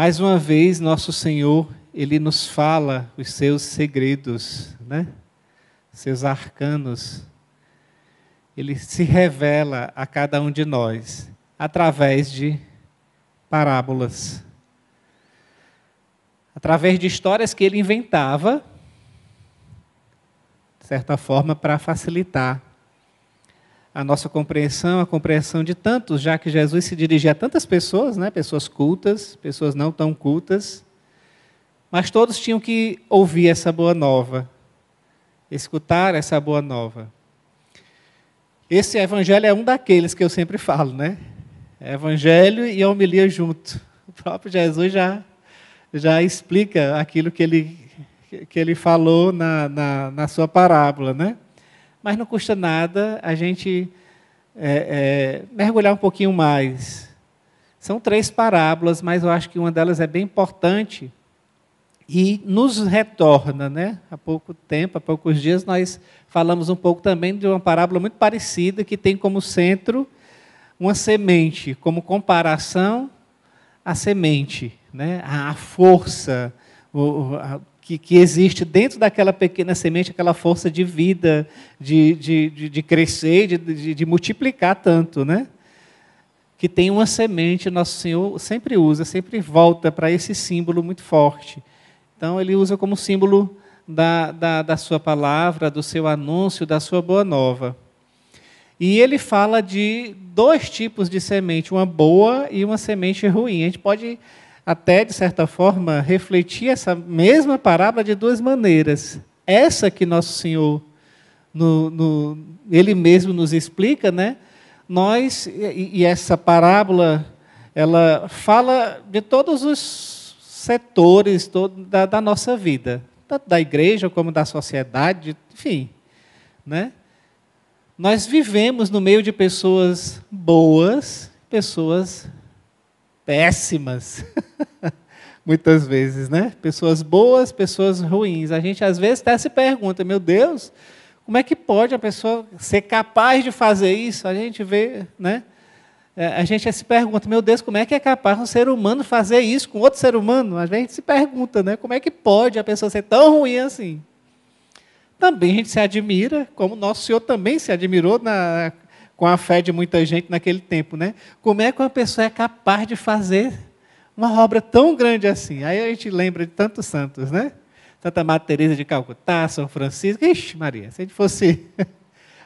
Mais uma vez, nosso Senhor, Ele nos fala os seus segredos, né? Seus arcanos. Ele se revela a cada um de nós através de parábolas. Através de histórias que Ele inventava, de certa forma, para facilitar a nossa compreensão, a compreensão de tantos, já que Jesus se dirigia a tantas pessoas, né? Pessoas cultas, pessoas não tão cultas, mas todos tinham que ouvir essa boa nova, escutar essa boa nova. Esse evangelho é um daqueles que eu sempre falo, né? Evangelho e homilia junto. O próprio Jesus já explica aquilo que ele falou na sua parábola, né? Mas não custa nada a gente mergulhar um pouquinho mais. São 3 parábolas, mas eu acho que uma delas é bem importante e nos retorna, né? Há pouco tempo, há poucos dias, nós falamos um pouco também de uma parábola muito parecida, que tem como centro uma semente, como comparação à semente, né? A força, que existe dentro daquela pequena semente, aquela força de vida, de crescer, de multiplicar tanto, né? Que tem uma semente, nosso Senhor sempre usa, sempre volta para esse símbolo muito forte. Então, Ele usa como símbolo da sua palavra, do seu anúncio, da sua boa nova. E Ele fala de 2 tipos de semente, uma boa e uma semente ruim. A gente pode até, de certa forma, refletir essa mesma parábola de 2 maneiras. Essa que nosso Senhor, Ele mesmo nos explica, né? E essa parábola, ela fala de todos os setores da nossa vida, tanto da igreja como da sociedade, enfim, né? Nós vivemos no meio de pessoas boas, pessoas péssimas, muitas vezes, né? Pessoas boas, pessoas ruins. A gente às vezes até se pergunta, meu Deus, como é que pode a pessoa ser capaz de fazer isso? A gente vê, né? A gente se pergunta, meu Deus, como é que é capaz um ser humano fazer isso com outro ser humano? A gente se pergunta, né? Como é que pode a pessoa ser tão ruim assim? Também a gente se admira, como nosso Senhor também se admirou com a fé de muita gente naquele tempo, né? Como é que uma pessoa é capaz de fazer uma obra tão grande assim? Aí a gente lembra de tantos santos, né? Santa Madre Teresa de Calcutá, São Francisco, ixi Maria, se a gente fosse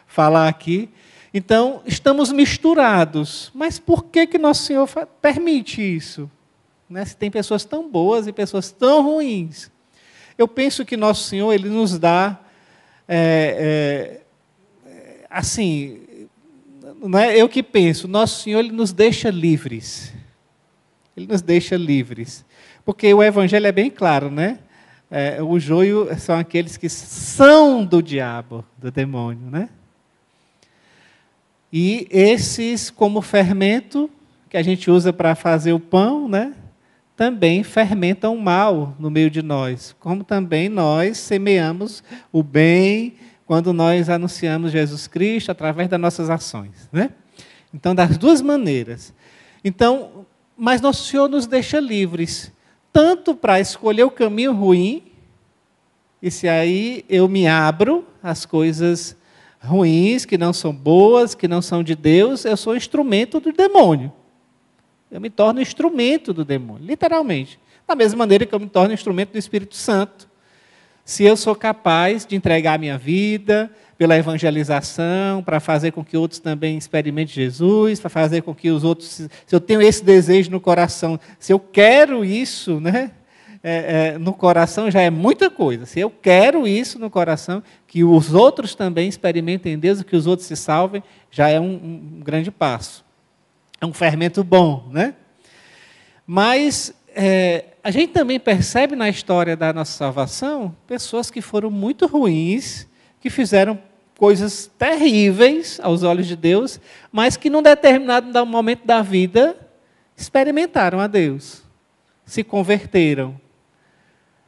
falar aqui. Então, estamos misturados. Mas por que nosso Senhor permite isso? Né? Se tem pessoas tão boas e pessoas tão ruins. Eu penso que nosso Senhor, Ele nos dá, assim, não é eu que penso, nosso Senhor, Ele nos deixa livres. Ele nos deixa livres. Porque o Evangelho é bem claro, né? O joio são aqueles que são do diabo, do demônio, né? E esses, como fermento, que a gente usa para fazer o pão, né? Também fermentam o mal no meio de nós. Como também nós semeamos o bem quando nós anunciamos Jesus Cristo através das nossas ações, né? Então, das 2 maneiras. Então, mas nosso Senhor nos deixa livres, tanto para escolher o caminho ruim, e se aí eu me abro às coisas ruins, que não são boas, que não são de Deus, eu sou instrumento do demônio. Eu me torno instrumento do demônio, literalmente. Da mesma maneira que eu me torno instrumento do Espírito Santo. Se eu sou capaz de entregar a minha vida pela evangelização, para fazer com que outros também experimentem Jesus, para fazer com que os outros, se eu tenho esse desejo no coração, se eu quero isso, né? No coração já é muita coisa. Se eu quero isso no coração, que os outros também experimentem Deus, que os outros se salvem, já é um grande passo. É um fermento bom, né? Mas a gente também percebe na história da nossa salvação pessoas que foram muito ruins, que fizeram coisas terríveis aos olhos de Deus, mas que num determinado momento da vida experimentaram a Deus, se converteram.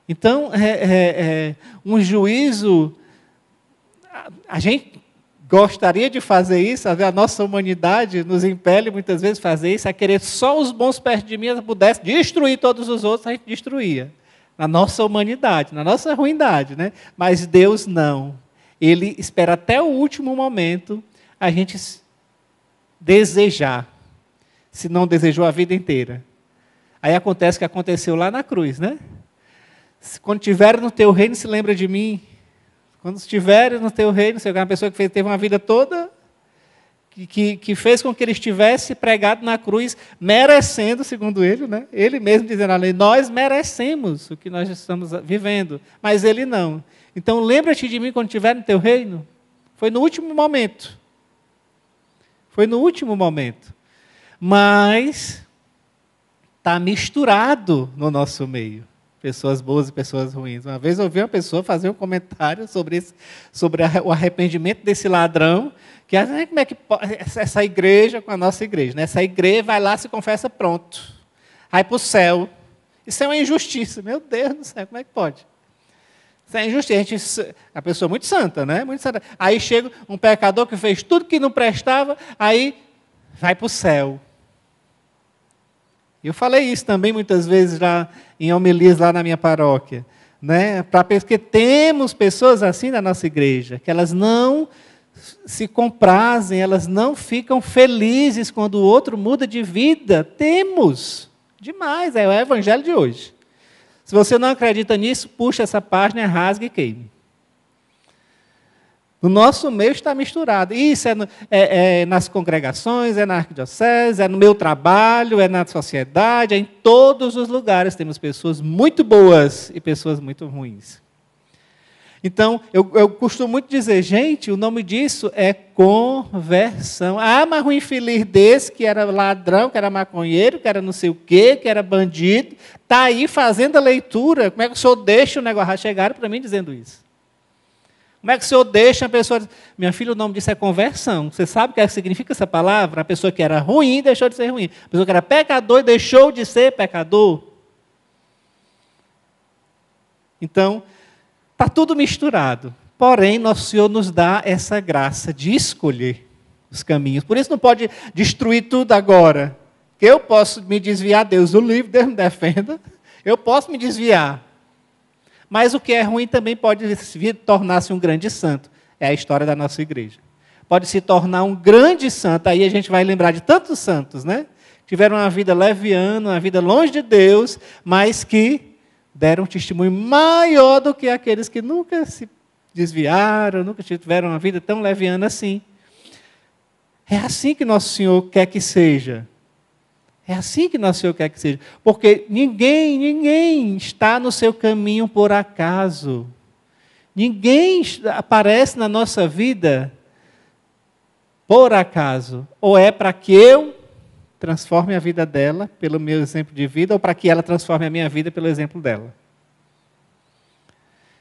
Então, um juízo, a gente gostaria de fazer isso, a nossa humanidade nos impele muitas vezes a fazer isso, a querer só os bons perto de mim, se pudesse destruir todos os outros, a gente destruía. Na nossa humanidade, na nossa ruindade, né? Mas Deus não. Ele espera até o último momento a gente desejar, se não desejou a vida inteira. Aí acontece o que aconteceu lá na cruz, né? Quando estiver no teu reino, se lembra de mim. Quando estiver no teu reino, você é uma pessoa que teve uma vida toda, que fez com que ele estivesse pregado na cruz, merecendo, segundo ele, né? Ele mesmo dizendo ali, nós merecemos o que nós estamos vivendo, mas ele não. Então lembra-te de mim quando estiver no teu reino. Foi no último momento. Foi no último momento. Mas está misturado no nosso meio. Pessoas boas e pessoas ruins. Uma vez eu ouvi uma pessoa fazer um comentário sobre o arrependimento desse ladrão, que como é que essa igreja com a nossa igreja, né? Essa igreja vai lá, se confessa, pronto. Vai para o céu. Isso é uma injustiça. Meu Deus do céu, como é que pode? Isso é injustiça. A pessoa é muito santa, né? Muito santa. Aí chega um pecador que fez tudo que não prestava, aí vai para o céu. Eu falei isso também muitas vezes lá em homilias lá na minha paróquia, né? Porque temos pessoas assim na nossa igreja, que elas não se comprazem, elas não ficam felizes quando o outro muda de vida. Temos demais, é o evangelho de hoje. Se você não acredita nisso, puxa essa página, rasgue e queime. O nosso meio está misturado. Isso é nas congregações, é na arquidiocese, é no meu trabalho, é na sociedade, é em todos os lugares. Temos pessoas muito boas e pessoas muito ruins. Então, eu costumo muito dizer, gente, o nome disso é conversão. Ah, mas um infeliz desse, que era ladrão, que era maconheiro, que era não sei o quê, que era bandido, está aí fazendo a leitura. Como é que o senhor deixa o negócio? Chegaram para mim dizendo isso. Como é que o senhor deixa a pessoa... Minha filha, o nome disso é conversão. Você sabe o que significa essa palavra? A pessoa que era ruim deixou de ser ruim. A pessoa que era pecador deixou de ser pecador. Então, está tudo misturado. Porém, Nosso Senhor nos dá essa graça de escolher os caminhos. Por isso não pode destruir tudo agora. Eu posso me desviar, Deus o livre, Deus me defenda. Eu posso me desviar. Mas o que é ruim também pode tornar-se um grande santo. É a história da nossa igreja. Pode se tornar um grande santo. Aí a gente vai lembrar de tantos santos, né? Tiveram uma vida leviana, uma vida longe de Deus, mas que deram um testemunho maior do que aqueles que nunca se desviaram, nunca tiveram uma vida tão leviana assim. É assim que Nosso Senhor quer que seja. É assim que Nosso Senhor quer que seja. Porque ninguém está no seu caminho por acaso. Ninguém aparece na nossa vida por acaso. Ou é para que eu transforme a vida dela pelo meu exemplo de vida, ou para que ela transforme a minha vida pelo exemplo dela.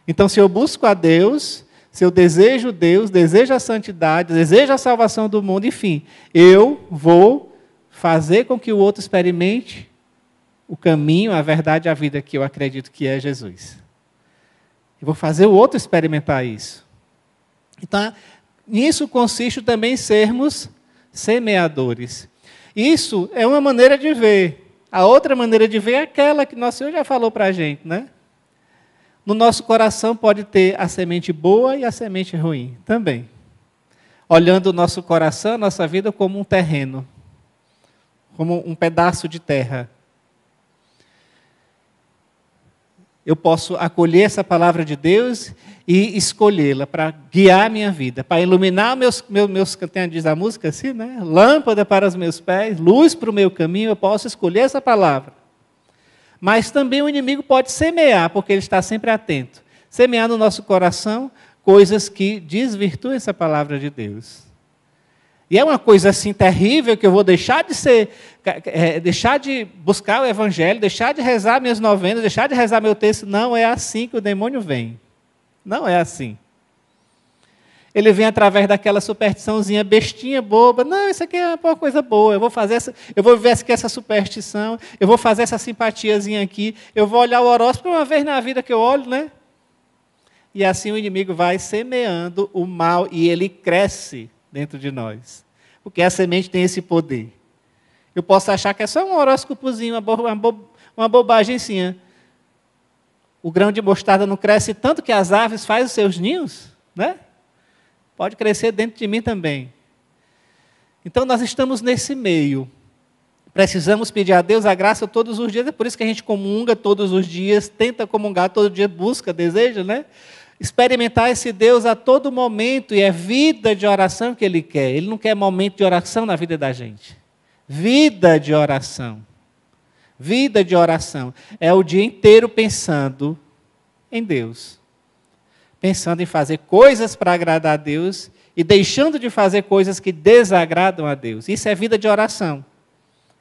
Então, se eu busco a Deus, se eu desejo Deus, desejo a santidade, desejo a salvação do mundo, enfim, eu vou fazer com que o outro experimente o caminho, a verdade e a vida que eu acredito que é Jesus. Eu vou fazer o outro experimentar isso. Então, nisso consiste também em sermos semeadores. Isso é uma maneira de ver. A outra maneira de ver é aquela que Nosso Senhor já falou para a gente, né? No nosso coração pode ter a semente boa e a semente ruim também. Olhando o nosso coração, nossa vida como um terreno, como um pedaço de terra. Eu posso acolher essa palavra de Deus e escolhê-la para guiar a minha vida, para iluminar meus diz a música assim, né? Lâmpada para os meus pés, luz para o meu caminho, eu posso escolher essa palavra. Mas também o inimigo pode semear, porque ele está sempre atento. Semear no nosso coração coisas que desvirtuem essa palavra de Deus. E é uma coisa assim terrível que eu vou deixar de buscar o Evangelho, deixar de rezar minhas novenas, deixar de rezar meu texto. Não é assim que o demônio vem. Não é assim. Ele vem através daquela superstiçãozinha bestinha, boba. Não, isso aqui é uma coisa boa. Eu vou viver aqui essa superstição, eu vou fazer essa simpatiazinha aqui, eu vou olhar o horóscopo uma vez na vida que eu olho, né? E assim o inimigo vai semeando o mal e ele cresce dentro de nós. Porque a semente tem esse poder. Eu posso achar que é só um horóscopozinho, uma bobagemzinha. O grão de mostarda não cresce tanto que as aves fazem os seus ninhos, né? Pode crescer dentro de mim também. Então nós estamos nesse meio. Precisamos pedir a Deus a graça todos os dias, é por isso que a gente comunga todos os dias, tenta comungar todo dia, busca, deseja, né? Experimentar esse Deus a todo momento, e é vida de oração que Ele quer. Ele não quer momento de oração na vida da gente. Vida de oração. Vida de oração. É o dia inteiro pensando em Deus. Pensando em fazer coisas para agradar a Deus e deixando de fazer coisas que desagradam a Deus. Isso é vida de oração.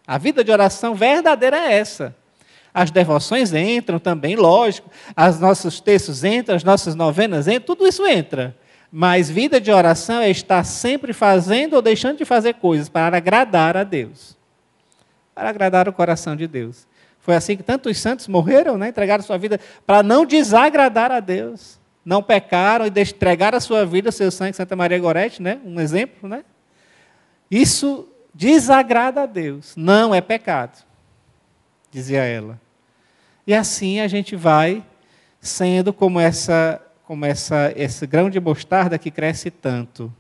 A vida de oração verdadeira é essa. As devoções entram também, lógico. Os nossos textos entram, as nossas novenas entram, tudo isso entra. Mas vida de oração é estar sempre fazendo ou deixando de fazer coisas para agradar a Deus. Para agradar o coração de Deus. Foi assim que tantos santos morreram, né? Entregaram sua vida para não desagradar a Deus. Não pecaram e entregaram a sua vida, o seu sangue, Santa Maria Gorete, né? Um exemplo, né? Isso desagrada a Deus, não é pecado, dizia ela. E assim a gente vai sendo como esse grão de mostarda que cresce tanto.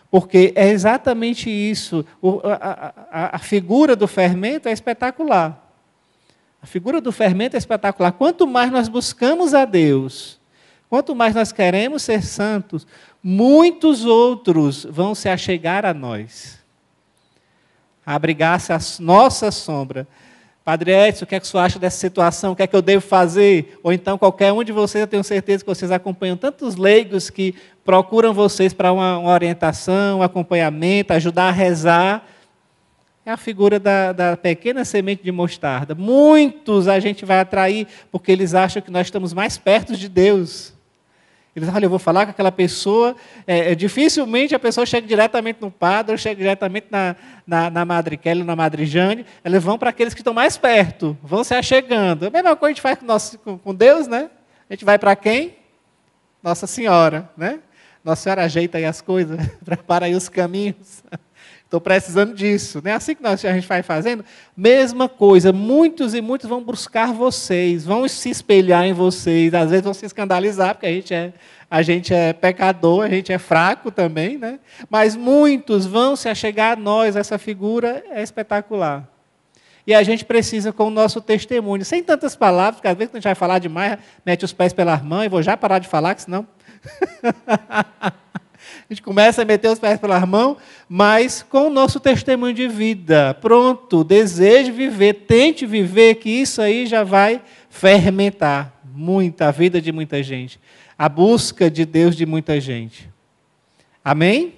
Porque é exatamente isso. A figura do fermento é espetacular. A figura do fermento é espetacular. Quanto mais nós buscamos a Deus, quanto mais nós queremos ser santos, muitos outros vão se achegar a nós, a abrigar-se à nossa sombra. Padre Edson, o que é que o senhor acha dessa situação? O que é que eu devo fazer? Ou então qualquer um de vocês, eu tenho certeza que vocês acompanham tantos leigos que procuram vocês para uma orientação, um acompanhamento, ajudar a rezar. É a figura da pequena semente de mostarda. Muitos a gente vai atrair porque eles acham que nós estamos mais perto de Deus. Eles dizem, olha, eu vou falar com aquela pessoa, dificilmente a pessoa chega diretamente no padre, ou chega diretamente na Madre Kelly, na Madre Jane, eles vão para aqueles que estão mais perto, vão se achegando. A mesma coisa a gente faz com Deus, né? A gente vai para quem? Nossa Senhora, né? Nossa Senhora ajeita aí as coisas, prepara aí os caminhos. Estou precisando disso. Não é assim que a gente vai fazendo? Mesma coisa, muitos e muitos vão buscar vocês, vão se espelhar em vocês, às vezes vão se escandalizar, porque a gente é pecador, a gente é fraco também, né? Mas muitos vão se achegar a nós, essa figura é espetacular. E a gente precisa, com o nosso testemunho, sem tantas palavras, porque às vezes a gente vai falar demais, mete os pés pelas mãos, e vou já parar de falar, que senão... A gente começa a meter os pés pelas mãos, mas com o nosso testemunho de vida. Pronto, deseje viver, tente viver, que isso aí já vai fermentar a vida de muita gente. A busca de Deus de muita gente. Amém?